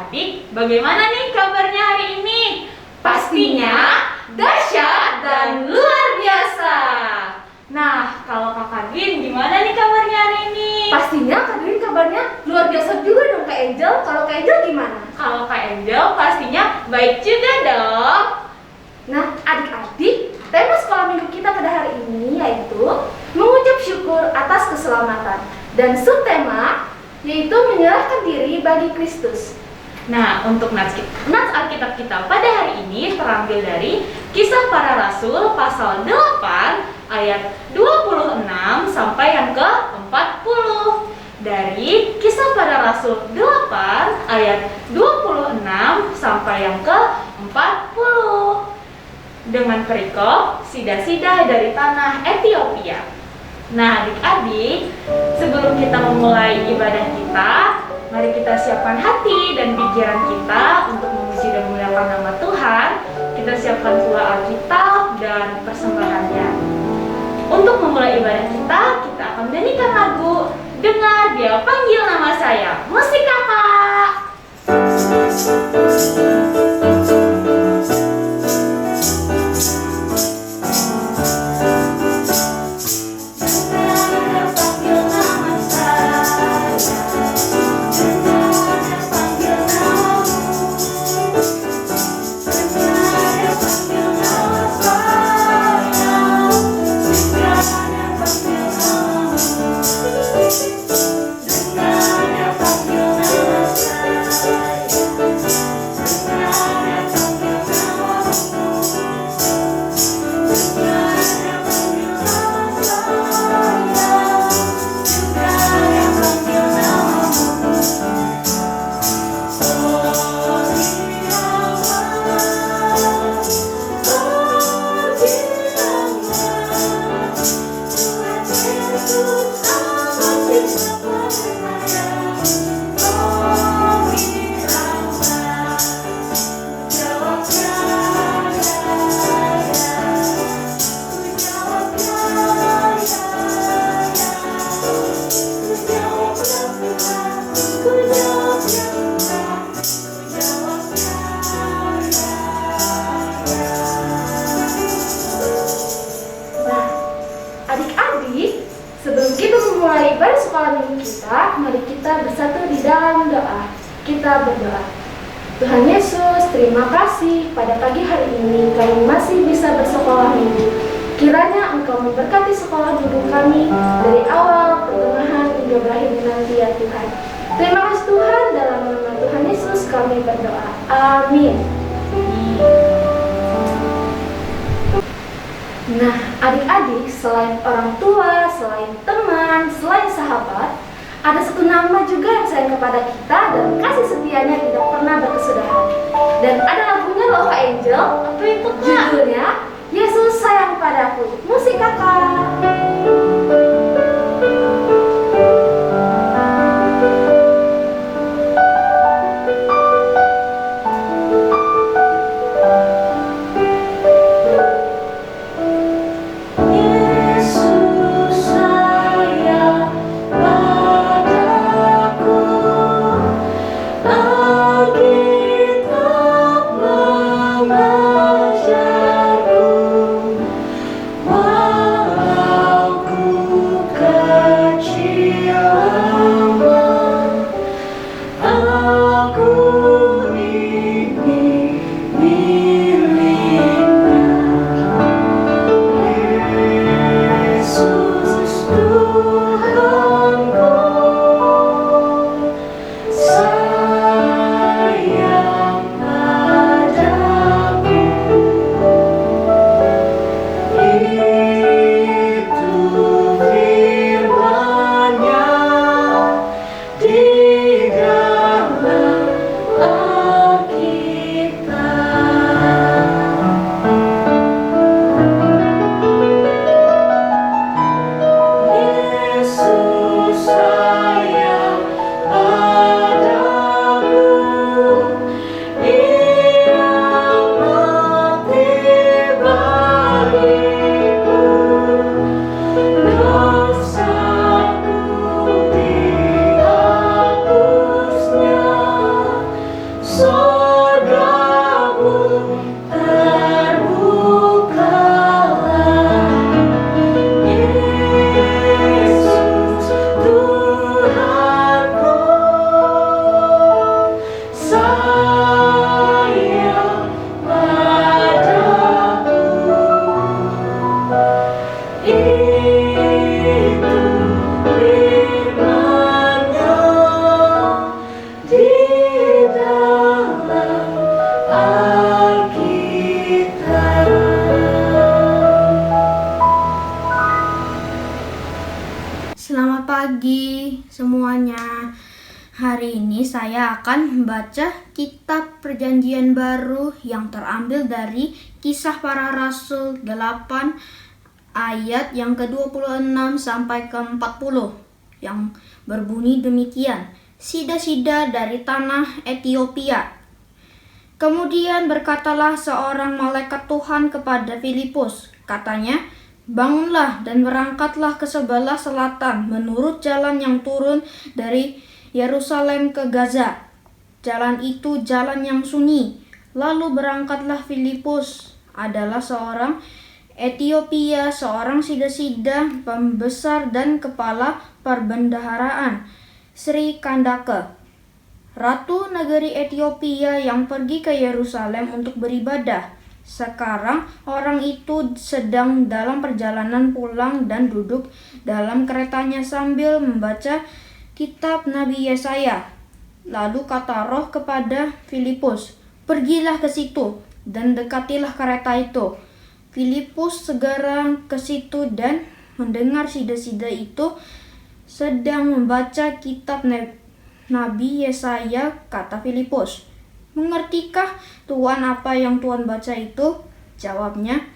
adik-adik, bagaimana nih kabarnya hari ini? Pastinya dahsyat dan luar biasa. Nah, kalau Kakak Din, gimana nih kabarnya hari ini? Pastinya Kak Dwi kabarnya luar biasa juga dong Kak Angel. Kalau Kak Angel gimana? Kalau Kak Angel pastinya baik juga dong. Nah, adik-adik, tema sekolah minggu kita pada hari ini yaitu mengucap syukur atas keselamatan. Dan subtema yaitu menyerahkan diri bagi Kristus. Nah, untuk nats Alkitab kita pada hari ini terambil dari Kisah Para Rasul pasal 8 ayat 26 sampai yang ke-40. Dari Kisah Para Rasul 8 ayat 26 sampai yang ke-40. Dengan perikop sida-sida dari tanah Ethiopia. Nah, adik-adik, sebelum kita memulai ibadah kita, mari kita siapkan hati dan pikiran kita untuk memuji dan memuliakan nama Tuhan. Kita siapkan pula Alkitab dan persembahannya. Untuk memulai ibadah kita akan menyanyikan lagu Dengar Dia Panggil Nama Saya. Musik kakak! Mari kita bersatu di dalam doa. Kita berdoa. Tuhan Yesus, terima kasih pada pagi hari ini kami masih bisa bersekolah minggu. Kiranya Engkau memberkati sekolah minggu kami dari awal, pertengahan, hingga berakhir nanti ya Tuhan. Terima kasih Tuhan, dalam nama Tuhan Yesus kami berdoa. Amin. Nah, adik-adik, selain orang tua, selain teman, selain sahabat, ada satu nama juga yang sayang kepada kita dan kasih setianya tidak pernah berkesudahan. Dan ada lagunya loh Kak Angel. Apa itu Kak? Judulnya Yesus Sayang Padaku. Musik kakak. Saya akan membaca kitab Perjanjian Baru yang terambil dari Kisah Para Rasul 8 ayat yang ke-26 sampai ke-40 yang berbunyi demikian. Sida-sida dari tanah Etiopia. Kemudian berkatalah seorang malaikat Tuhan kepada Filipus, katanya, bangunlah dan berangkatlah ke sebelah selatan menurut jalan yang turun dari Yerusalem ke Gaza. Jalan itu jalan yang sunyi. Lalu berangkatlah Filipus, adalah seorang Etiopia, seorang sida-sida, pembesar dan kepala perbendaharaan Sri Kandake, ratu negeri Etiopia yang pergi ke Yerusalem untuk beribadah. Sekarang orang itu sedang dalam perjalanan pulang dan duduk dalam keretanya sambil membaca kitab Nabi Yesaya. Lalu kata Roh kepada Filipus, pergilah ke situ dan dekatilah kereta itu. Filipus segera ke situ dan mendengar sida-sida itu sedang membaca kitab Nabi Yesaya. Kata Filipus, mengertikah Tuhan apa yang Tuhan baca itu? Jawabnya,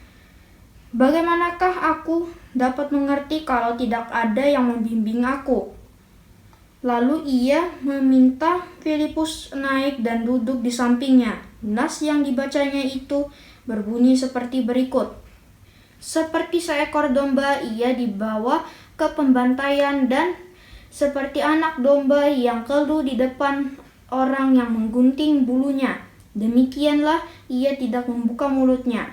bagaimanakah aku dapat mengerti kalau tidak ada yang membimbing aku? Lalu ia meminta Filipus naik dan duduk di sampingnya. Nas yang dibacanya itu berbunyi seperti berikut. Seperti seekor domba ia dibawa ke pembantaian dan seperti anak domba yang keluh di depan orang yang menggunting bulunya, demikianlah ia tidak membuka mulutnya.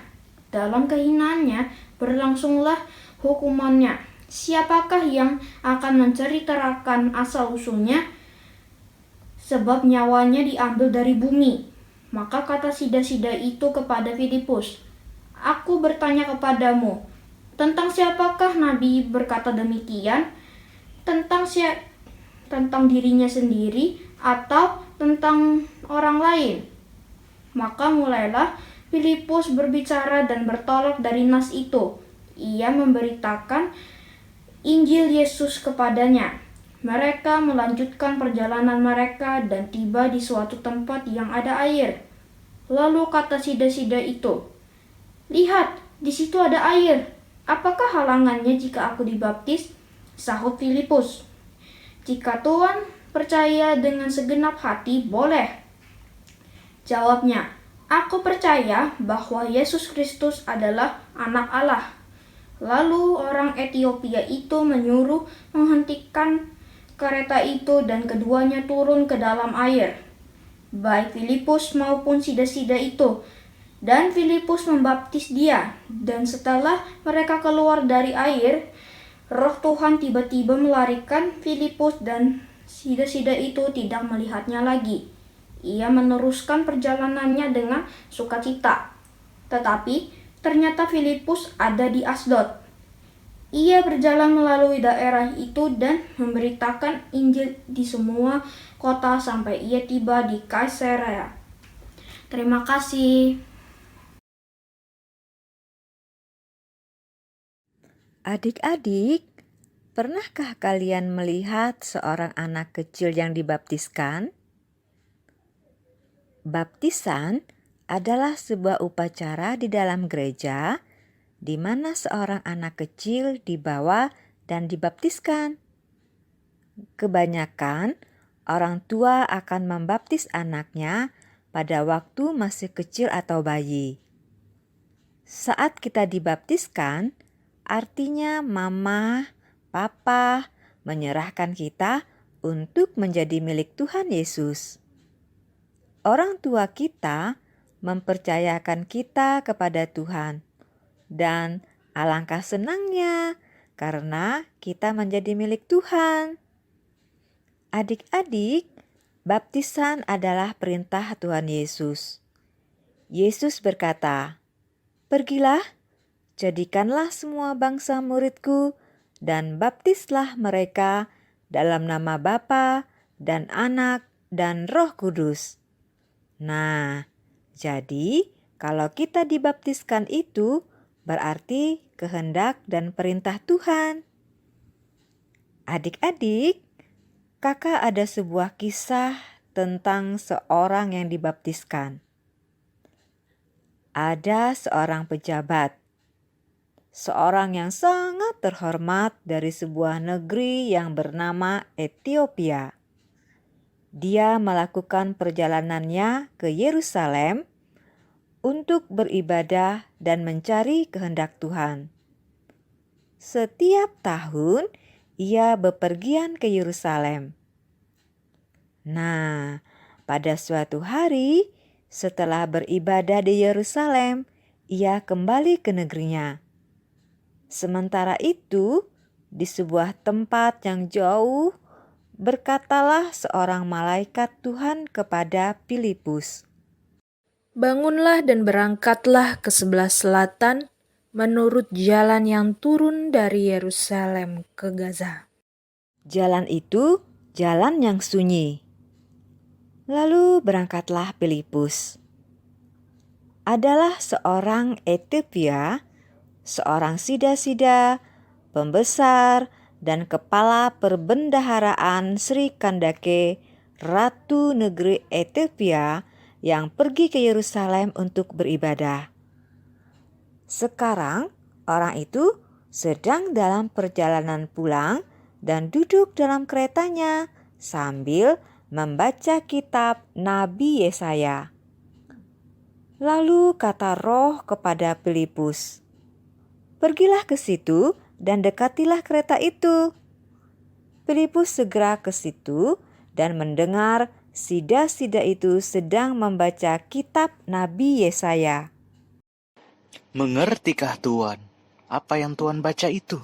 Dalam kehinaannya berlangsunglah hukumannya. Siapakah yang akan menceritakan asal-usulnya? Sebab nyawanya diambil dari bumi. Maka kata sida-sida itu kepada Filipus, aku bertanya kepadamu, tentang siapakah Nabi berkata demikian? Tentang dirinya sendiri atau tentang orang lain? Maka mulailah Filipus berbicara dan bertolak dari nas itu. Ia memberitakan Injil Yesus kepadanya. Mereka melanjutkan perjalanan mereka dan tiba di suatu tempat yang ada air. Lalu kata sida-sida itu, lihat, di situ ada air. Apakah halangannya jika aku dibaptis? Sahut Filipus, jika Tuhan percaya dengan segenap hati, boleh. Jawabnya, aku percaya bahwa Yesus Kristus adalah Anak Allah. Lalu orang Etiopia itu menyuruh menghentikan kereta itu dan keduanya turun ke dalam air, baik Filipus maupun sida-sida itu. Dan Filipus membaptis dia, dan setelah mereka keluar dari air, Roh Tuhan tiba-tiba melarikan Filipus dan sida-sida itu tidak melihatnya lagi. Ia meneruskan perjalanannya dengan sukacita. Tetapi ternyata Filipus ada di Asdod. Ia berjalan melalui daerah itu dan memberitakan Injil di semua kota sampai ia tiba di Kaisarea. Terima kasih. Adik-adik, pernahkah kalian melihat seorang anak kecil yang dibaptiskan? Baptisan adalah sebuah upacara di dalam gereja di mana seorang anak kecil dibawa dan dibaptiskan. Kebanyakan orang tua akan membaptis anaknya pada waktu masih kecil atau bayi. Saat kita dibaptiskan, artinya mama, papa menyerahkan kita untuk menjadi milik Tuhan Yesus. Orang tua kita mempercayakan kita kepada Tuhan, dan alangkah senangnya karena kita menjadi milik Tuhan. Adik-adik, baptisan adalah perintah Tuhan Yesus. Yesus berkata, pergilah, jadikanlah semua bangsa muridku, dan baptislah mereka dalam nama Bapa dan Anak dan Roh Kudus. Nah, jadi kalau kita dibaptiskan itu berarti kehendak dan perintah Tuhan. Adik-adik, kakak ada sebuah kisah tentang seorang yang dibaptiskan. Ada seorang pejabat, seorang yang sangat terhormat dari sebuah negeri yang bernama Ethiopia. Dia melakukan perjalanannya ke Yerusalem untuk beribadah dan mencari kehendak Tuhan. Setiap tahun ia bepergian ke Yerusalem. Nah, pada suatu hari setelah beribadah di Yerusalem, ia kembali ke negerinya. Sementara itu, di sebuah tempat yang jauh, berkatalah seorang malaikat Tuhan kepada Filipus, "Bangunlah dan berangkatlah ke sebelah selatan menurut jalan yang turun dari Yerusalem ke Gaza." jalan itu jalan yang sunyi. Lalu berangkatlah Filipus. Adalah seorang Ethiopia, seorang sida-sida, pembesar, dan kepala perbendaharaan Sri Kandake, Ratu Negeri Ethiopia yang pergi ke Yerusalem untuk beribadah. Sekarang orang itu sedang dalam perjalanan pulang dan duduk dalam keretanya sambil membaca kitab Nabi Yesaya. Lalu kata Roh kepada Filipus, "Pergilah ke situ dan dekatilah kereta itu." Filipus segera ke situ dan mendengar sida-sida itu sedang membaca kitab Nabi Yesaya. Mengertikah Tuan apa yang Tuan baca itu?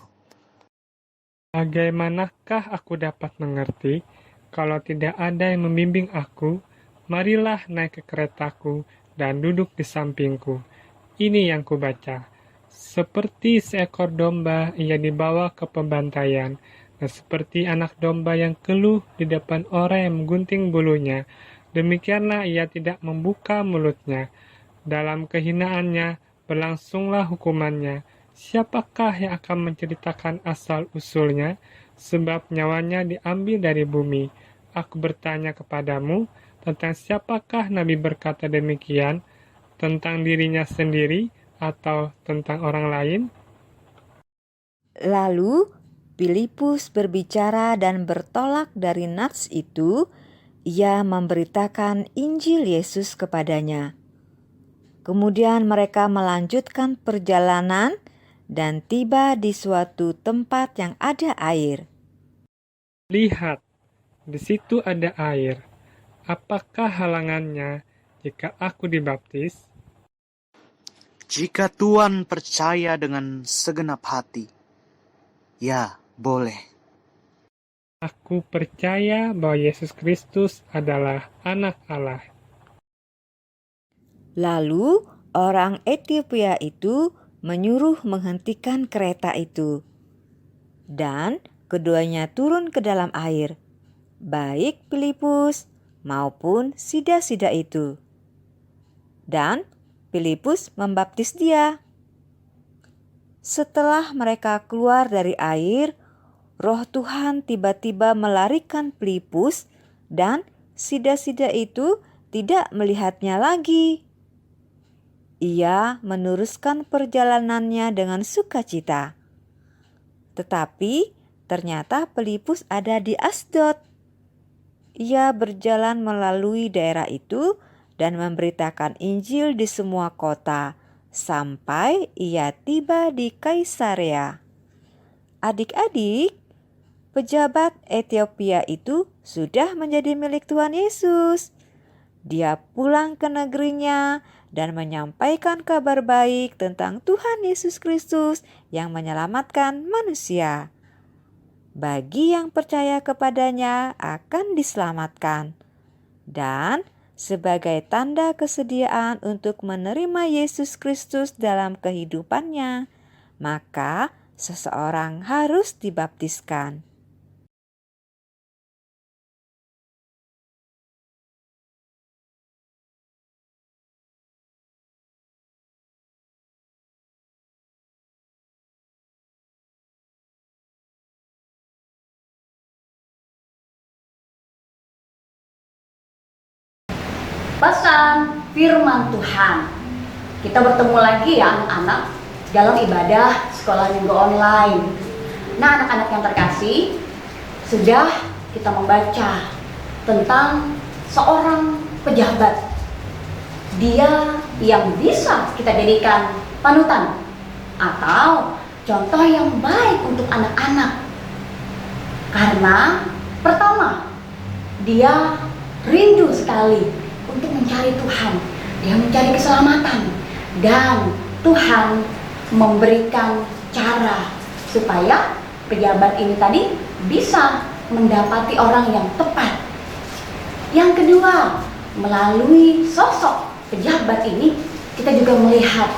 Bagaimanakah aku dapat mengerti kalau tidak ada yang membimbing aku? Marilah naik ke keretaku dan duduk di sampingku. Ini yang kubaca. Seperti seekor domba ia dibawa ke pembantaian, dan seperti anak domba yang keluh di depan orang yang menggunting bulunya, demikianlah ia tidak membuka mulutnya. Dalam kehinaannya berlangsunglah hukumannya. Siapakah yang akan menceritakan asal-usulnya? Sebab nyawanya diambil dari bumi. Aku bertanya kepadamu, tentang siapakah Nabi berkata demikian? Tentang dirinya sendiri atau tentang orang lain? Lalu Filipus berbicara dan bertolak dari nats itu, ia memberitakan Injil Yesus kepadanya. Kemudian mereka melanjutkan perjalanan dan tiba di suatu tempat yang ada air. Lihat, di situ ada air. Apakah halangannya jika aku dibaptis? Jika Tuan percaya dengan segenap hati, ya boleh. Aku percaya bahwa Yesus Kristus adalah Anak Allah. Lalu orang Ethiopia itu menyuruh menghentikan kereta itu. Dan keduanya turun ke dalam air, baik Filipus maupun sida-sida itu. Dan Filipus membaptis dia. Setelah mereka keluar dari air, Roh Tuhan tiba-tiba melarikan Filipus dan sida-sida itu tidak melihatnya lagi. Ia meneruskan perjalanannya dengan sukacita. Tetapi ternyata Filipus ada di Asdod. Ia berjalan melalui daerah itu dan memberitakan Injil di semua kota sampai ia tiba di Kaisarea. Adik-adik, pejabat Ethiopia itu sudah menjadi milik Tuhan Yesus. Dia pulang ke negerinya dan menyampaikan kabar baik tentang Tuhan Yesus Kristus yang menyelamatkan manusia. Bagi yang percaya kepadanya akan diselamatkan. Dan sebagai tanda kesediaan untuk menerima Yesus Kristus dalam kehidupannya, maka seseorang harus dibaptiskan. pesan firman Tuhan. Kita bertemu lagi ya anak-anak dalam ibadah sekolah minggu online. Nah anak-anak yang terkasih, sudah kita membaca tentang seorang pejabat. Dia yang bisa kita jadikan panutan atau contoh yang baik untuk anak-anak. Karena pertama, dia rindu sekali untuk mencari Tuhan. Dia mencari keselamatan dan Tuhan memberikan cara supaya pejabat ini tadi bisa mendapati orang yang tepat. Yang kedua, melalui sosok pejabat ini kita juga melihat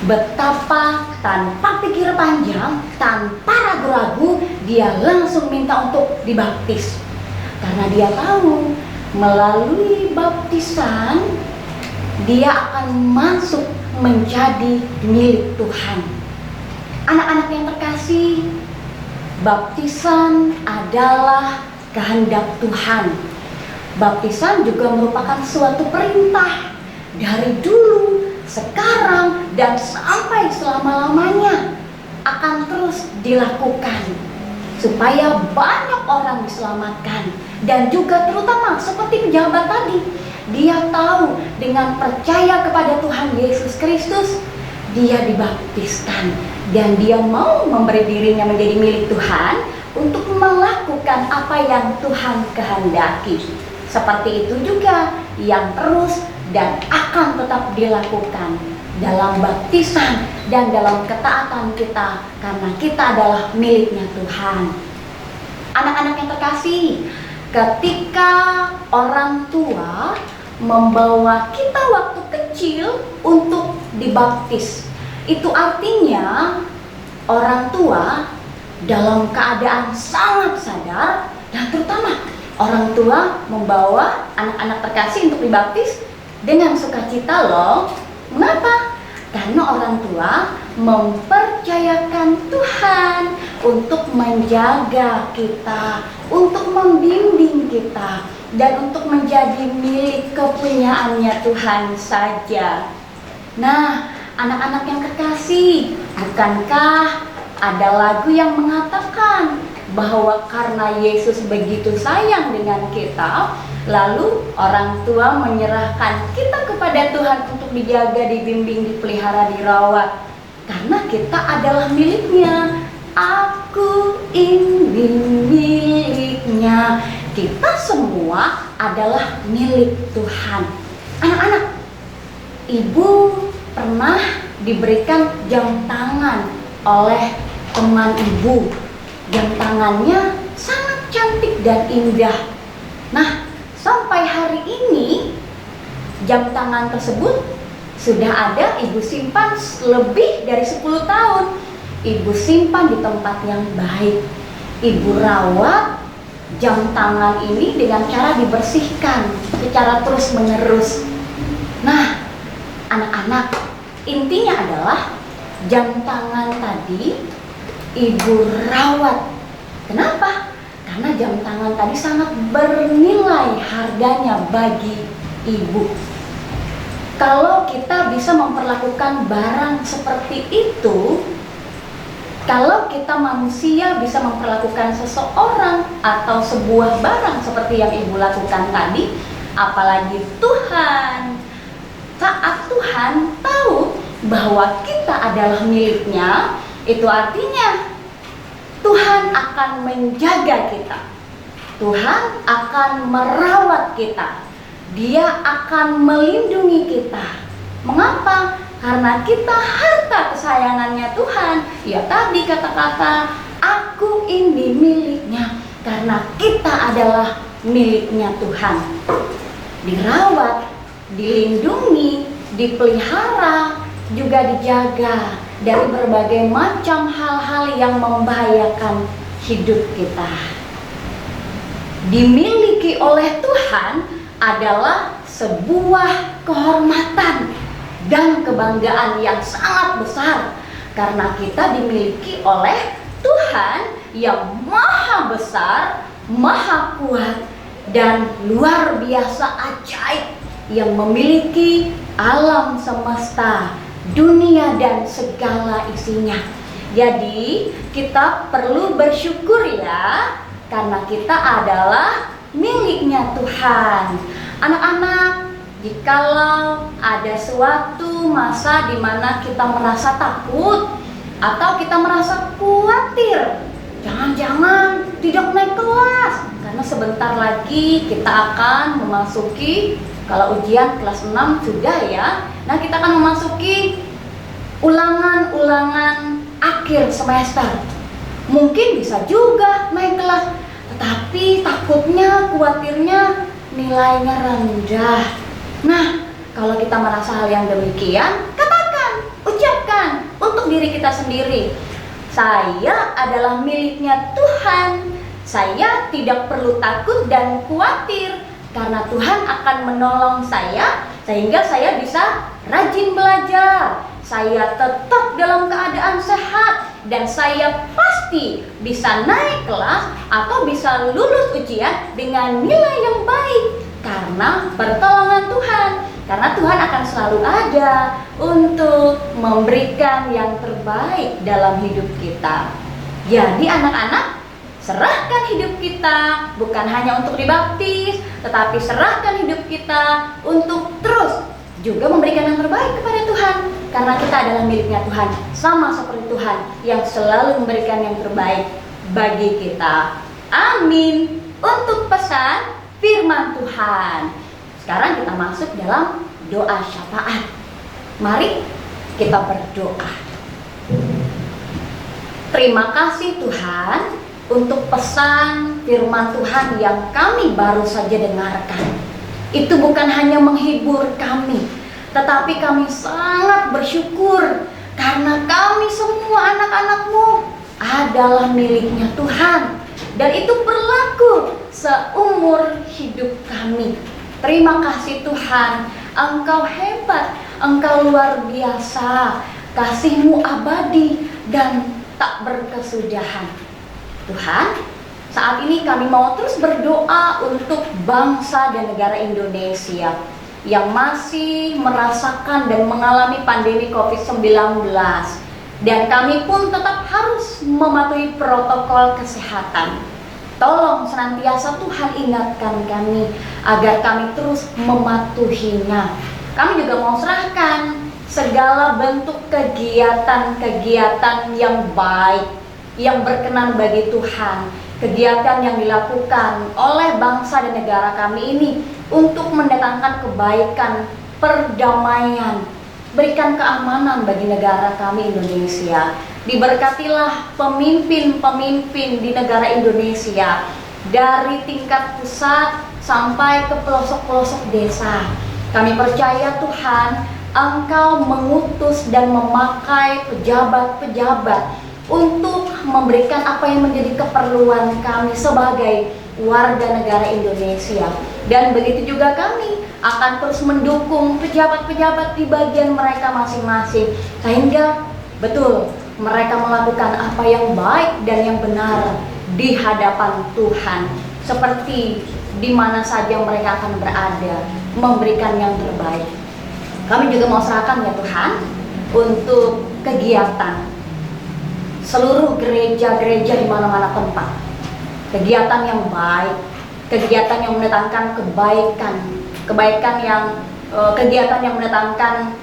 betapa tanpa pikir panjang, tanpa ragu-ragu dia langsung minta untuk dibaptis. Karena dia tahu melalui baptisan dia akan masuk menjadi milik Tuhan. Anak-anak yang terkasih, baptisan adalah kehendak Tuhan. Baptisan juga merupakan suatu perintah dari dulu, sekarang, dan sampai selama-lamanya akan terus dilakukan supaya banyak orang diselamatkan. Dan juga terutama seperti pejabat tadi, dia tahu dengan percaya kepada Tuhan Yesus Kristus, dia dibaptiskan dan dia mau memberi dirinya menjadi milik Tuhan untuk melakukan apa yang Tuhan kehendaki. Seperti itu juga yang terus dan akan tetap dilakukan dalam baptisan dan dalam ketaatan kita, karena kita adalah miliknya Tuhan. Anak-anak yang terkasih, ketika orang tua membawa kita waktu kecil untuk dibaptis, itu artinya orang tua dalam keadaan sangat sadar, dan terutama orang tua membawa anak-anak terkasih untuk dibaptis dengan sukacita loh. Mengapa? Karena orang tua mempercayakan Tuhan untuk menjaga kita, untuk membimbing kita, dan untuk menjadi milik kepunyaannya Tuhan saja. Nah, anak-anak yang terkasih, bukankah ada lagu yang mengatakan bahwa karena Yesus begitu sayang dengan kita, lalu orang tua menyerahkan kita kepada Tuhan untuk dijaga, dibimbing, dipelihara, dirawat, karena kita adalah miliknya. Aku ini miliknya. Kita semua adalah milik Tuhan. Anak-anak, ibu pernah diberikan jam tangan oleh teman ibu. Jam tangannya sangat cantik dan indah. Nah, sampai hari ini jam tangan tersebut sudah ada ibu simpan lebih dari 10 tahun. Ibu simpan di tempat yang baik. Ibu rawat jam tangan ini dengan cara dibersihkan secara terus menerus. Nah, anak-anak, intinya adalah jam tangan tadi ibu rawat. Kenapa? Karena jam tangan tadi sangat bernilai harganya bagi ibu. Kalau kita bisa memperlakukan barang seperti itu, kalau kita manusia bisa memperlakukan seseorang atau sebuah barang seperti yang ibu lakukan tadi, apalagi Tuhan. Saat Tuhan tahu bahwa kita adalah miliknya, itu artinya Tuhan akan menjaga kita. Tuhan akan merawat kita. Dia akan melindungi kita. Mengapa? Karena kita harta kesayangannya Tuhan. Ya tadi kata-kata aku ini miliknya, karena kita adalah miliknya Tuhan. Dirawat, dilindungi, dipelihara, juga dijaga dari berbagai macam hal-hal yang membahayakan hidup kita. Dimiliki oleh Tuhan adalah sebuah kehormatan dan kebanggaan yang sangat besar, karena kita dimiliki oleh Tuhan yang maha besar, maha kuat, dan luar biasa ajaib. yang memiliki alam semesta, dunia dan segala isinya. Jadi kita perlu bersyukur ya, karena kita adalah miliknya Tuhan. Anak-anak, jikalau ada suatu masa di mana kita merasa takut atau kita merasa khawatir, jangan-jangan tidak naik kelas, karena sebentar lagi kita akan memasuki, kalau ujian kelas 6 sudah ya, nah kita akan memasuki ulangan-ulangan akhir semester. Mungkin bisa juga naik kelas, tetapi takutnya, khawatirnya nilainya rendah. Nah, kalau kita merasa hal yang demikian, katakan, ucapkan untuk diri kita sendiri, saya adalah miliknya Tuhan. Saya tidak perlu takut dan khawatir, karena Tuhan akan menolong saya sehingga saya bisa rajin belajar. Saya tetap dalam keadaan sehat dan saya pasti bisa naik kelas atau bisa lulus ujian dengan nilai yang baik karena pertolongan Tuhan. Karena Tuhan akan selalu ada untuk memberikan yang terbaik dalam hidup kita. Jadi anak-anak, serahkan hidup kita bukan hanya untuk dibaptis, tetapi serahkan hidup kita untuk terus juga memberikan yang terbaik kepada Tuhan. Karena kita adalah miliknya Tuhan, sama seperti Tuhan yang selalu memberikan yang terbaik bagi kita. Amin. Untuk pesan firman Tuhan. Sekarang kita masuk dalam doa syafaat. Mari kita berdoa. Terima kasih Tuhan untuk pesan firman Tuhan yang kami baru saja dengarkan. Itu bukan hanya menghibur kami, tetapi kami sangat bersyukur karena kami semua anak-anak-Mu adalah miliknya Tuhan. Dan itu berlaku seumur hidup kami. Terima kasih Tuhan, Engkau hebat, Engkau luar biasa, kasih-Mu abadi dan tak berkesudahan. Tuhan, saat ini kami mau terus berdoa untuk bangsa dan negara Indonesia yang masih merasakan dan mengalami pandemi COVID-19. Dan kami pun tetap harus mematuhi protokol kesehatan. Tolong senantiasa Tuhan ingatkan kami agar kami terus mematuhinya. Kami juga mau serahkan segala bentuk kegiatan-kegiatan yang baik, yang berkenan bagi Tuhan, kegiatan yang dilakukan oleh bangsa dan negara kami ini untuk mendatangkan kebaikan, perdamaian, berikan keamanan bagi negara kami Indonesia. Diberkatilah pemimpin-pemimpin di negara Indonesia dari tingkat pusat sampai ke pelosok-pelosok desa. Kami percaya Tuhan, Engkau mengutus dan memakai pejabat-pejabat untuk memberikan apa yang menjadi keperluan kami sebagai warga negara Indonesia. Dan begitu juga kami akan terus mendukung pejabat-pejabat di bagian mereka masing-masing, sehingga betul mereka melakukan apa yang baik dan yang benar di hadapan Tuhan, seperti di mana saja mereka akan berada, memberikan yang terbaik. Kami juga mau serahkan ya Tuhan untuk kegiatan seluruh gereja-gereja di mana-mana tempat, kegiatan yang baik, kegiatan yang mendatangkan kegiatan yang mendatangkan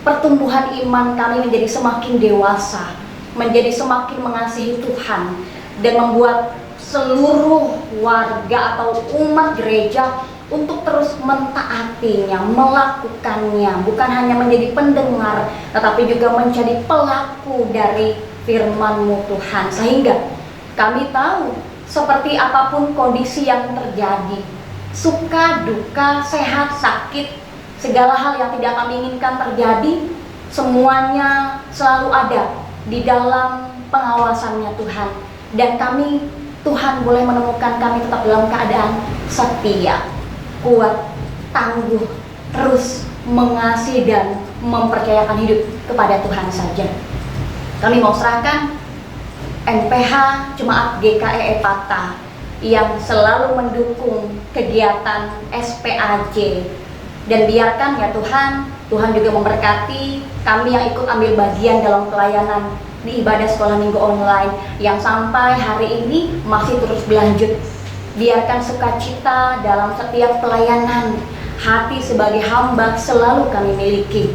pertumbuhan iman kami menjadi semakin dewasa, menjadi semakin mengasihi Tuhan, dan membuat seluruh warga atau umat gereja untuk terus mentaatinya, melakukannya, bukan hanya menjadi pendengar, tetapi juga menjadi pelaku dari firman-Mu Tuhan. Sehingga kami tahu seperti apapun kondisi yang terjadi, suka, duka, sehat, sakit, segala hal yang tidak kami inginkan terjadi, semuanya selalu ada di dalam pengawasannya Tuhan. Dan kami, Tuhan boleh menemukan kami tetap dalam keadaan setia, kuat, tangguh, terus mengasihi dan mempercayakan hidup kepada Tuhan saja. Kami mau serahkan NPH Jemaat GKI Epata yang selalu mendukung kegiatan SPAJ Dan biarkan ya Tuhan, Tuhan juga memberkati kami yang ikut ambil bagian dalam pelayanan di ibadah sekolah minggu online yang sampai hari ini masih terus berlanjut. Biarkan sukacita dalam setiap pelayanan, hati sebagai hamba selalu kami miliki.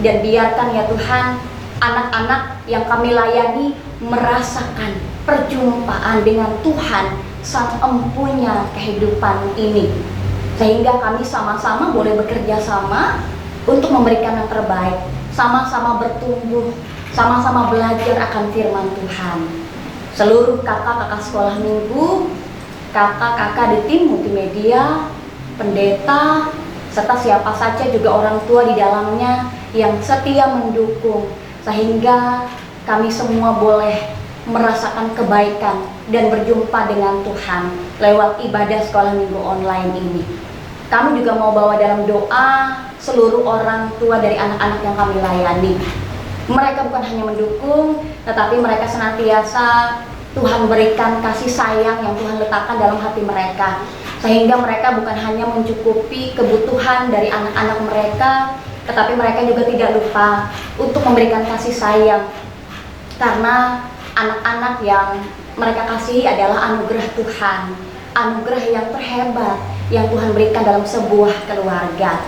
Dan biarkan ya Tuhan, anak-anak yang kami layani merasakan perjumpaan dengan Tuhan sang empunya kehidupan ini. Sehingga kami sama-sama boleh bekerja sama untuk memberikan yang terbaik, sama-sama bertumbuh, sama-sama belajar akan firman Tuhan. Seluruh kakak-kakak sekolah minggu, kakak-kakak di tim multimedia, pendeta, serta siapa saja juga orang tua di dalamnya yang setia mendukung, sehingga kami semua boleh merasakan kebaikan dan berjumpa dengan Tuhan lewat ibadah sekolah minggu online ini. Kami juga mau bawa dalam doa seluruh orang tua dari anak-anak yang kami layani. Mereka bukan hanya mendukung, tetapi mereka senantiasa Tuhan berikan kasih sayang yang Tuhan letakkan dalam hati mereka, sehingga mereka bukan hanya mencukupi kebutuhan dari anak-anak mereka, tetapi mereka juga tidak lupa untuk memberikan kasih sayang, karena anak-anak yang mereka kasihi adalah anugerah Tuhan, anugerah yang terhebat yang Tuhan berikan dalam sebuah keluarga.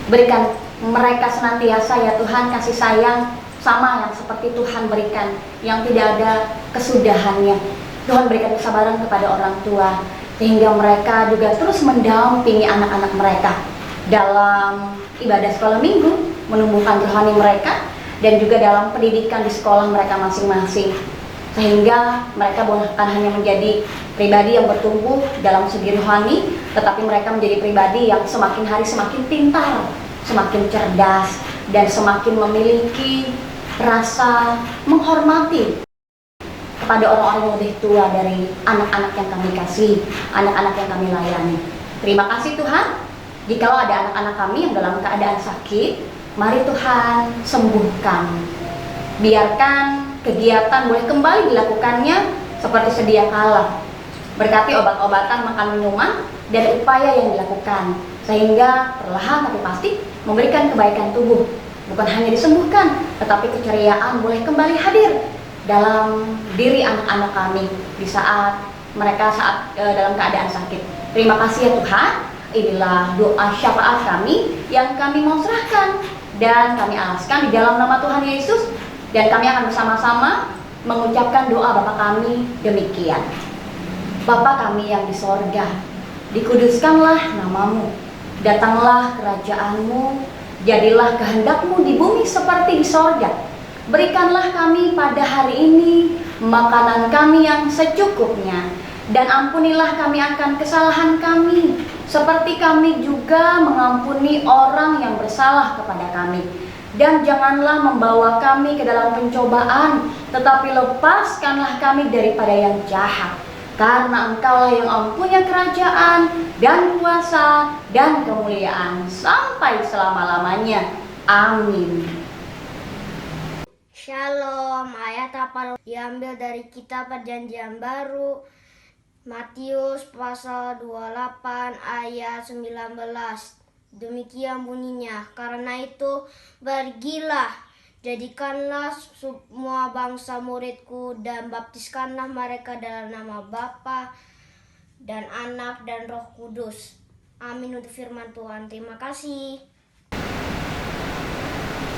Berikan mereka senantiasa ya Tuhan kasih sayang sama yang seperti Tuhan berikan, yang tidak ada kesudahannya. Tuhan berikan kesabaran kepada orang tua, sehingga mereka juga terus mendampingi anak-anak mereka dalam ibadah sekolah minggu, menumbuhkan rohani mereka, dan juga dalam pendidikan di sekolah mereka masing-masing. Sehingga mereka bukan hanya menjadi pribadi yang bertumbuh dalam segi rohani, tetapi mereka menjadi pribadi yang semakin hari semakin pintar, semakin cerdas, dan semakin memiliki rasa menghormati kepada orang-orang yang lebih tua dari anak-anak yang kami kasih, anak-anak yang kami layani. Terima kasih Tuhan, jikalau ada anak-anak kami yang dalam keadaan sakit, mari Tuhan sembuhkan. Biarkan kegiatan boleh kembali dilakukannya seperti sedia kala. Berkati obat-obatan, makan minuman, dan upaya yang dilakukan, sehingga perlahan tapi pasti memberikan kebaikan tubuh. Bukan hanya disembuhkan, tetapi keceriaan boleh kembali hadir dalam diri anak-anak kami di saat mereka dalam keadaan sakit. Terima kasih ya Tuhan. Inilah doa syafaat kami yang kami mau serahkan dan kami alaskan di dalam nama Tuhan Yesus. Dan kami akan bersama-sama mengucapkan doa Bapa kami demikian. Bapa kami yang di sorga, dikuduskanlah namamu, datanglah kerajaanmu, jadilah kehendakmu di bumi seperti di sorga. Berikanlah kami pada hari ini makanan kami yang secukupnya, dan ampunilah kami akan kesalahan kami, seperti kami juga mengampuni orang yang bersalah kepada kami. Dan janganlah membawa kami ke dalam pencobaan, tetapi lepaskanlah kami daripada yang jahat. Karena Engkaulah yang mempunyai kerajaan dan kuasa dan kemuliaan sampai selama-lamanya. Amin. Shalom, ayat hafal diambil dari kitab Perjanjian Baru, Matius pasal 28 ayat 19. Demikian bunyinya, karena itu pergilah, jadikanlah semua bangsa muridku dan baptiskanlah mereka dalam nama Bapa dan Anak dan Roh Kudus. Amin untuk firman Tuhan. Terima kasih.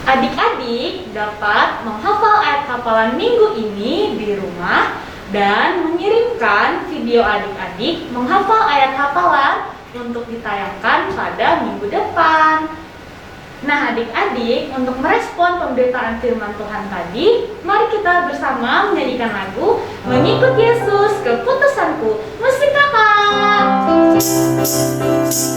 Adik-adik dapat menghafal ayat hafalan minggu ini di rumah dan mengirimkan video adik-adik menghafal ayat hafalan untuk ditayangkan pada minggu depan. Nah adik-adik, untuk merespon pemberitaan firman Tuhan tadi, mari kita bersama menyanyikan lagu Mengikut Yesus Keputusanku. Musik kakak. Yesus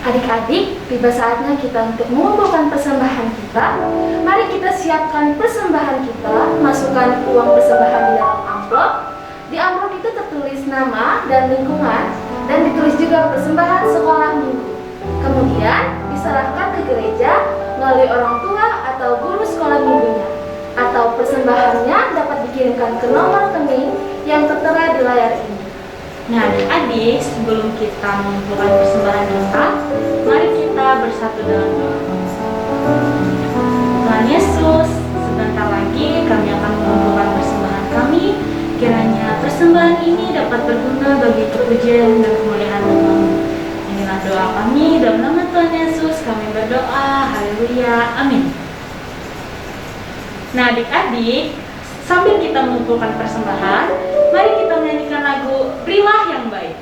Adik-adik, tiba saatnya kita untuk mengumpulkan persembahan kita. Mari kita siapkan persembahan kita, masukkan uang persembahan di dalam amplop. Di amplop itu tertulis nama dan lingkungan, dan ditulis juga persembahan sekolah minggu. Kemudian diserahkan ke gereja melalui orang tua atau guru sekolah minggunya. Atau persembahannya dapat dikirimkan ke nomor rekening yang tertera di layar ini. Nah, adik-adik, sebelum kita mengumpulkan persembahan kita, mari kita bersatu dalam doa. Tuhan Yesus, sebentar lagi kami akan mengumpulkan persembahan kami. Kiranya persembahan ini dapat berguna bagi kepujian dan kemuliaan nama-Mu. Inilah doa kami dalam nama Tuhan Yesus. Kami berdoa. Haleluya. Amin. Nah, adik-adik, sambil kita mengumpulkan persembahan, mari kita menyanyikan lagu Berilah yang Baik.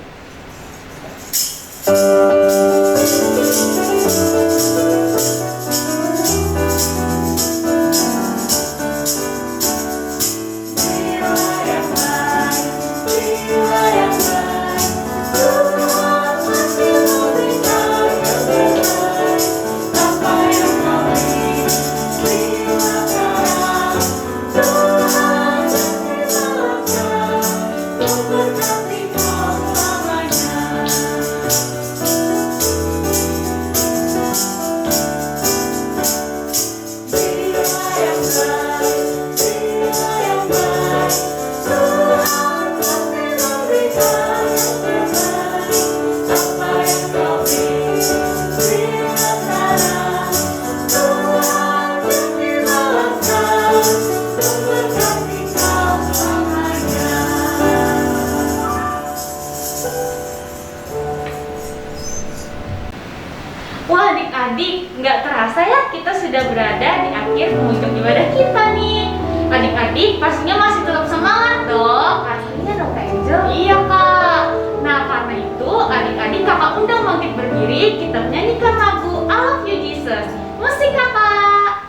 Wah, adik-adik, nggak terasa ya kita sudah berada di akhir penghujung ibadah kita nih. Adik-adik pastinya masih tetap semangat dong. Pastinya dong Kak Angel. Iya kak. Nah karena itu adik-adik kakak undang bangkit berdiri, kita menyanyikan lagu I Love You Jesus. Musik kakak.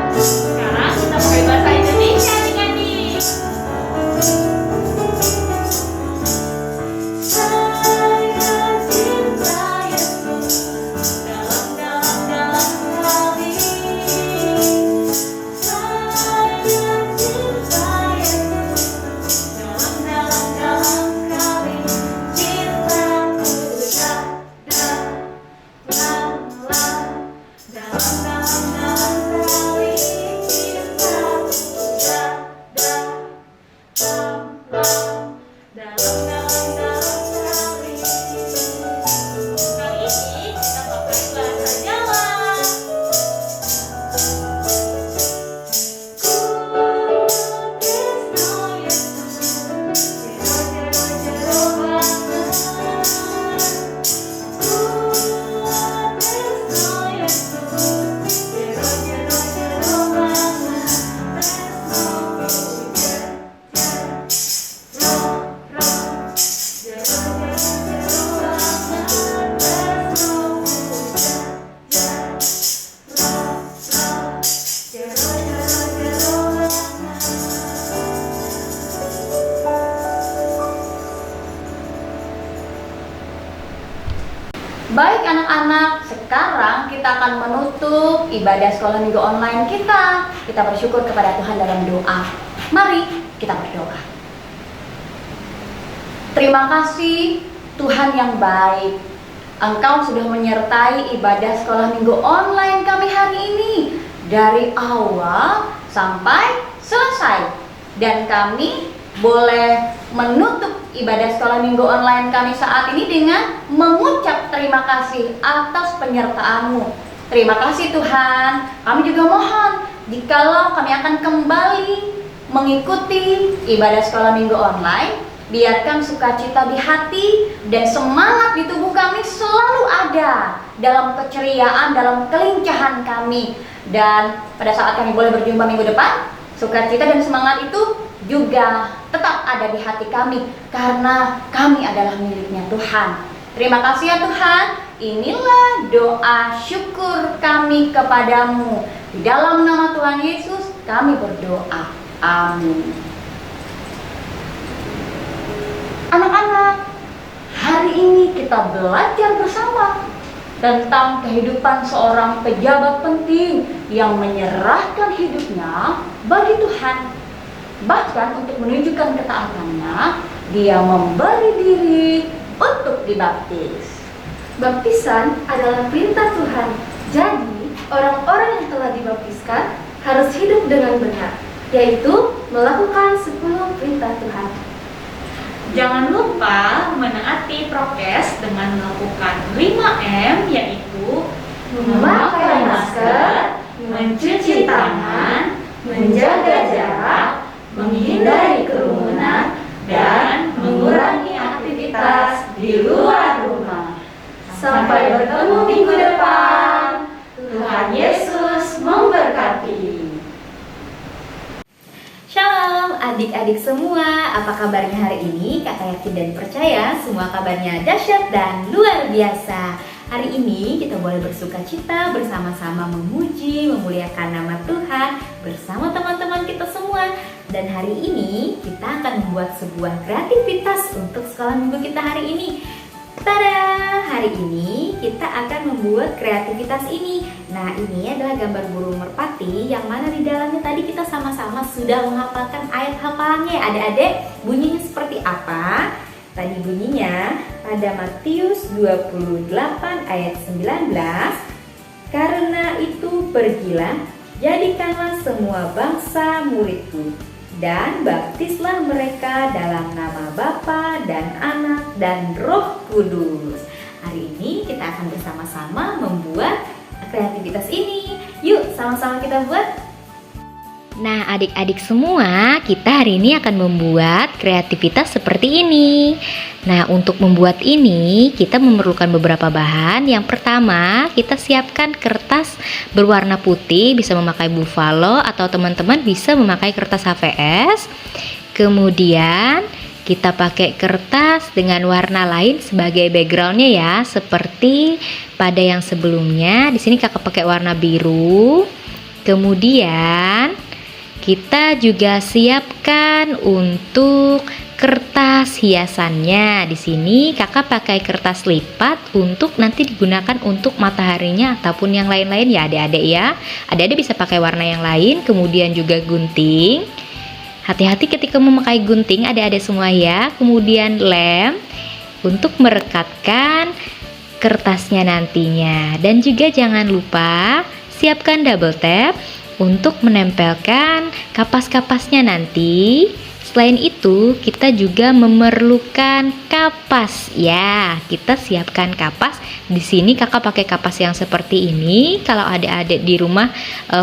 Sekarang kita pakai bahasa Indonesia adik-adik. Saya cinta Yesus dalam hati. Saya cinta Yesus dalam hati. Cintaku dalam kali ini kita pakai bahasa Jawa. Baik anak-anak, sekarang kita akan menutup ibadah sekolah minggu online kita. Kita bersyukur kepada Tuhan dalam doa. Mari kita berdoa. Terima kasih Tuhan yang baik. engkau sudah menyertai ibadah sekolah minggu online kami hari ini dari awal sampai selesai. Dan kami boleh menutup ibadah sekolah minggu online kami saat ini dengan mengucap terima kasih atas penyertaan-Mu. Terima kasih Tuhan. Kami juga mohon jikalau kami akan kembali mengikuti ibadah sekolah minggu online, biarkan sukacita di hati dan semangat di tubuh kami selalu ada dalam keceriaan, dalam kelincahan kami. Dan pada saat kami boleh berjumpa minggu depan, sukacita dan semangat itu juga tetap ada di hati kami karena kami adalah miliknya Tuhan. Terima kasih ya Tuhan. Inilah doa syukur kami kepadamu. Di dalam nama Tuhan Yesus kami berdoa. Amin. Anak-anak, hari ini kita belajar bersama tentang kehidupan seorang pejabat penting yang menyerahkan hidupnya bagi Tuhan. Bahkan untuk menunjukkan ketaatannya, dia memberi diri untuk dibaptis. Baptisan adalah perintah Tuhan. Jadi, orang-orang yang telah dibaptiskan harus hidup dengan benar, yaitu melakukan 10 perintah Tuhan. Jangan lupa menaati prokes dengan melakukan 5M, yaitu Memakai masker, mencuci tangan, menjaga jarak, menghindari kerumunan, dan mengurangi aktivitas di luar rumah. Sampai bertemu minggu depan. Tuhan Yesus memberkati. Shalom adik-adik semua, apa kabarnya hari ini? Kakak yakin dan percaya semua kabarnya dahsyat dan luar biasa. Hari ini kita boleh bersuka cita bersama-sama memuji, memuliakan nama Tuhan bersama teman-teman kita semua. Dan hari ini kita akan membuat sebuah kreativitas untuk sekolah minggu kita hari ini. Tada! Hari ini kita akan membuat kreativitas ini. Nah, ini adalah gambar burung merpati yang mana di dalamnya tadi kita sama-sama sudah menghafalkan ayat hafalannya. Adik-adik, bunyinya seperti apa? Tadi bunyinya pada Matius 28 ayat 19. Karena itu pergilah, jadikanlah semua bangsa muridku, dan baptislah mereka dalam nama Bapa dan Anak dan Roh Kudus. Hari ini kita akan bersama-sama membuat kreativitas ini. Yuk sama-sama kita buat. Nah adik-adik semua, kita hari ini akan membuat kreativitas seperti ini. Nah untuk membuat ini kita memerlukan beberapa bahan. Yang pertama kita siapkan kertas berwarna putih, bisa memakai buffalo atau teman-teman bisa memakai kertas HVS. Kemudian kita pakai kertas dengan warna lain sebagai backgroundnya ya, seperti pada yang sebelumnya. Di sini kakak pakai warna biru. Kemudian kita juga siapkan untuk kertas hiasannya. Di sini kakak pakai kertas lipat untuk nanti digunakan untuk mataharinya ataupun yang lain-lain ya adik-adik ya. Adik-adik bisa pakai warna yang lain. Kemudian juga gunting. Hati-hati ketika memakai gunting adik-adik semua ya. Kemudian lem untuk merekatkan kertasnya nantinya. Dan juga jangan lupa siapkan double tap untuk menempelkan kapas-kapasnya nanti. Selain itu, kita juga memerlukan kapas. Ya, kita siapkan kapas. Di sini kakak pakai kapas yang seperti ini. Kalau adik-adik di rumah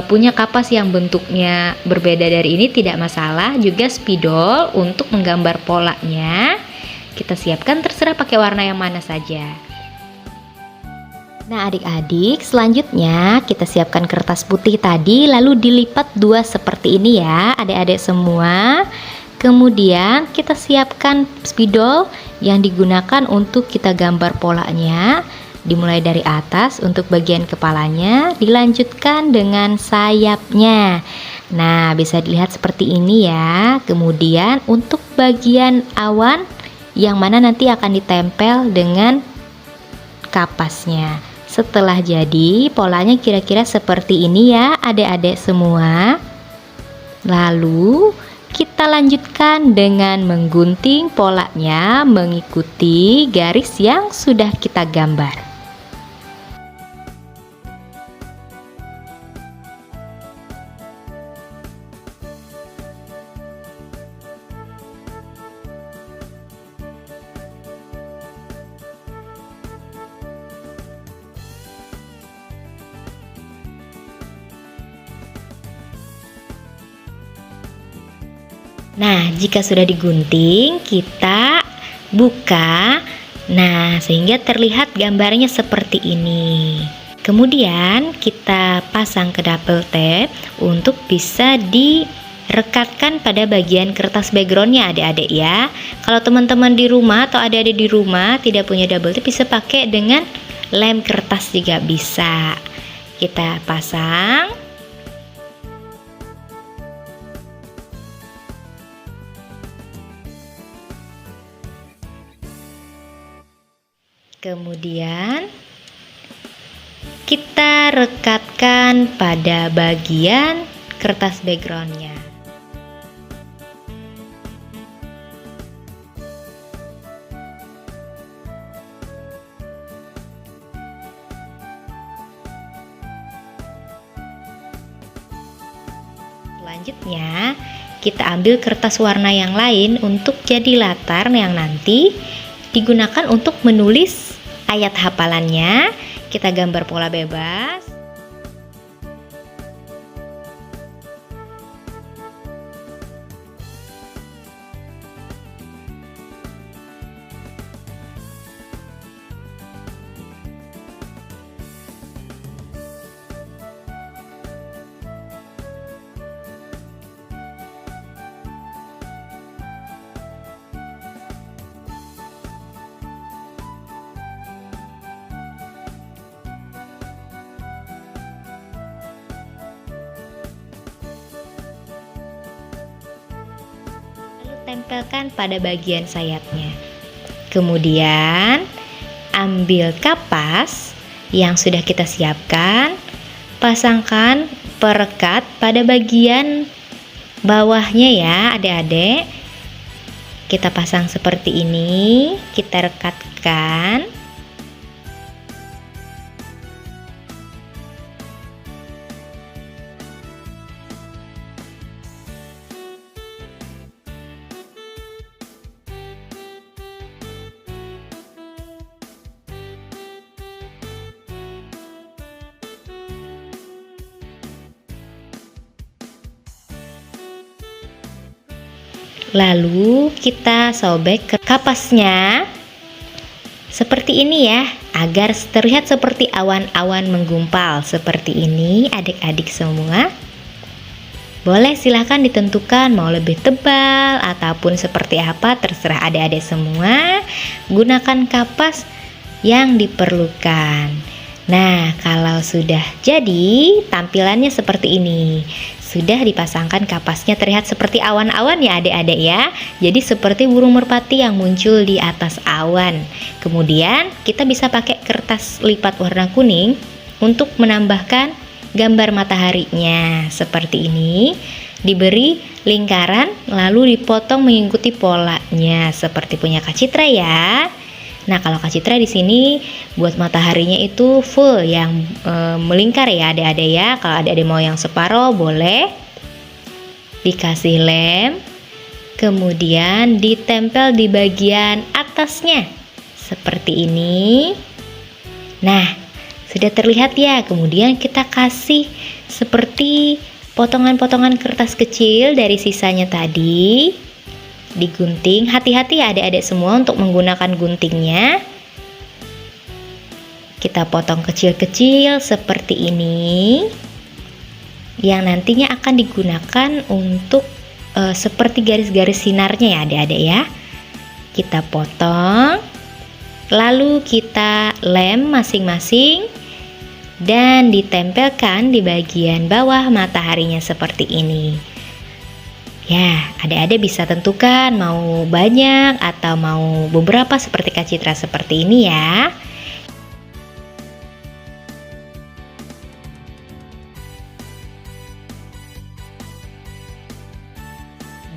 punya kapas yang bentuknya berbeda dari ini tidak masalah. Juga spidol untuk menggambar polanya. Kita siapkan terserah pakai warna yang mana saja. Nah adik-adik, selanjutnya kita siapkan kertas putih tadi, lalu dilipat dua seperti ini ya adik-adik semua. Kemudian kita siapkan spidol yang digunakan untuk kita gambar polanya. Dimulai dari atas untuk bagian kepalanya, dilanjutkan dengan sayapnya. Nah bisa dilihat seperti ini ya. Kemudian untuk bagian awan yang mana nanti akan ditempel dengan kapasnya. Setelah jadi, polanya kira-kira seperti ini ya adik-adik semua. Lalu kita lanjutkan dengan menggunting polanya mengikuti garis yang sudah kita gambar. Nah, jika sudah digunting, kita buka. Nah, sehingga terlihat gambarnya seperti ini. Kemudian kita pasang ke double tape untuk bisa direkatkan pada bagian kertas backgroundnya adik-adik ya. Kalau teman-teman di rumah atau adik-adik di rumah tidak punya double tape, bisa pakai dengan lem kertas juga bisa. Kita pasang. Kemudian kita rekatkan pada bagian kertas backgroundnya. Selanjutnya kita ambil kertas warna yang lain untuk jadi latar yang nanti digunakan untuk menulis ayat hafalannya. Kita gambar pola bebas. Tempelkan pada bagian sayapnya. Kemudian ambil kapas yang sudah kita siapkan, pasangkan perekat pada bagian bawahnya ya adik-adik. Kita pasang seperti ini, kita rekatkan. Lalu kita sobek ke kapasnya seperti ini ya, agar terlihat seperti awan-awan menggumpal seperti ini adik-adik semua. Boleh silahkan ditentukan mau lebih tebal ataupun seperti apa, terserah adik-adik semua. Gunakan kapas yang diperlukan. Nah, kalau sudah jadi tampilannya seperti ini. Sudah dipasangkan kapasnya, terlihat seperti awan-awan ya adik-adik ya. Jadi seperti burung merpati yang muncul di atas awan. Kemudian kita bisa pakai kertas lipat warna kuning untuk menambahkan gambar mataharinya seperti ini. Diberi lingkaran lalu dipotong mengikuti polanya seperti punya Kak Citra ya. Nah, kalau Kak Citra di sini buat mataharinya itu full yang melingkar ya adik-adik ya. Kalau adik-adik mau yang separoh boleh dikasih lem, kemudian ditempel di bagian atasnya seperti ini. Nah, sudah terlihat ya. Kemudian kita kasih seperti potongan-potongan kertas kecil dari sisanya tadi. Digunting, hati-hati ya adik-adik semua untuk menggunakan guntingnya. Kita potong kecil-kecil seperti ini, yang nantinya akan digunakan untuk seperti garis-garis sinarnya ya adik-adik ya. Kita potong, lalu kita lem masing-masing dan ditempelkan di bagian bawah mataharinya seperti ini. Ya, adik-adik bisa tentukan mau banyak atau mau beberapa seperti Kak Citra seperti ini ya.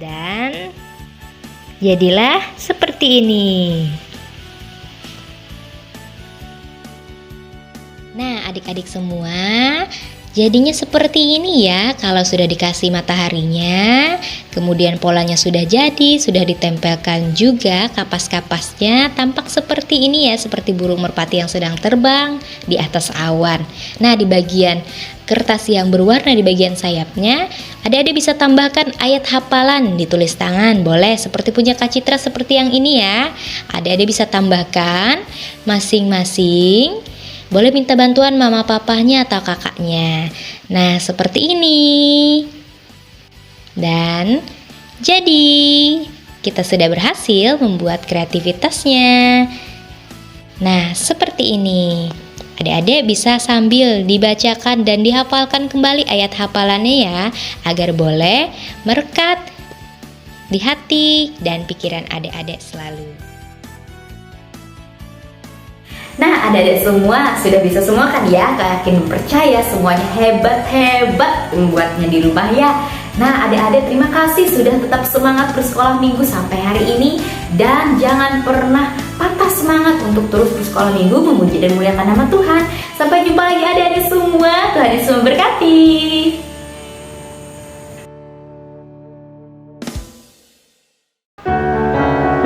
Dan jadilah seperti ini. Nah, adik-adik semua, Jadinya seperti ini ya, kalau sudah dikasih mataharinya, kemudian polanya sudah jadi, sudah ditempelkan juga kapas-kapasnya, tampak seperti ini ya, seperti burung merpati yang sedang terbang di atas awan. Nah, di bagian kertas yang berwarna di bagian sayapnya, adik-adik bisa tambahkan ayat hafalan ditulis tangan, boleh seperti punya Kak Citra seperti yang ini ya. Adik-adik bisa tambahkan masing-masing. Boleh minta bantuan mama papahnya atau kakaknya. Nah, seperti ini. Dan jadi kita sudah berhasil membuat kreativitasnya. Nah, seperti ini. Adik-adik bisa sambil dibacakan dan dihafalkan kembali ayat hafalannya ya, agar boleh merekat di hati dan pikiran adik-adik selalu. Nah, adik-adik semua sudah bisa semua kan ya? Kak yakin percaya semuanya hebat-hebat membuatnya di rumah ya. Nah, adik-adik terima kasih sudah tetap semangat bersekolah minggu sampai hari ini. Dan jangan pernah patah semangat untuk terus bersekolah minggu memuji dan muliakan nama Tuhan. Sampai jumpa lagi adik-adik semua. Tuhan Yesus memberkati.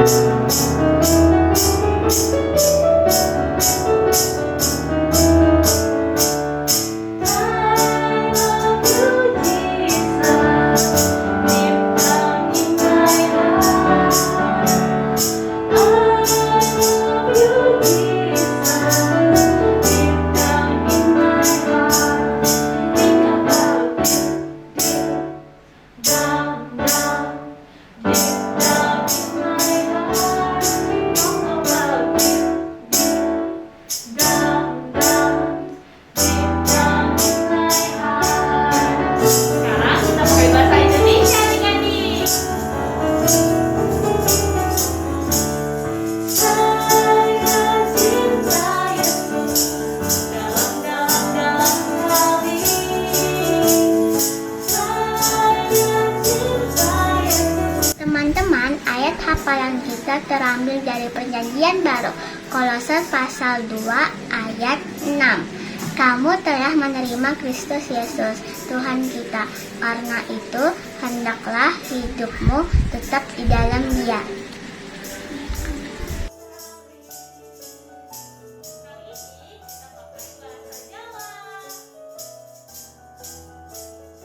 Sekarang kita pakai bahasa Indonesia adik-adik. Saya cinta Yesus dalam hati. Saya cinta Yesus. Teman-teman, ayat hafalan kita terambil dari Perjanjian Baru, Kolose pasal 2 ayat 6. Kamu telah menerima Kristus Yesus, Tuhan kita. Karena itu, hendaklah hidupmu tetap di dalam Dia.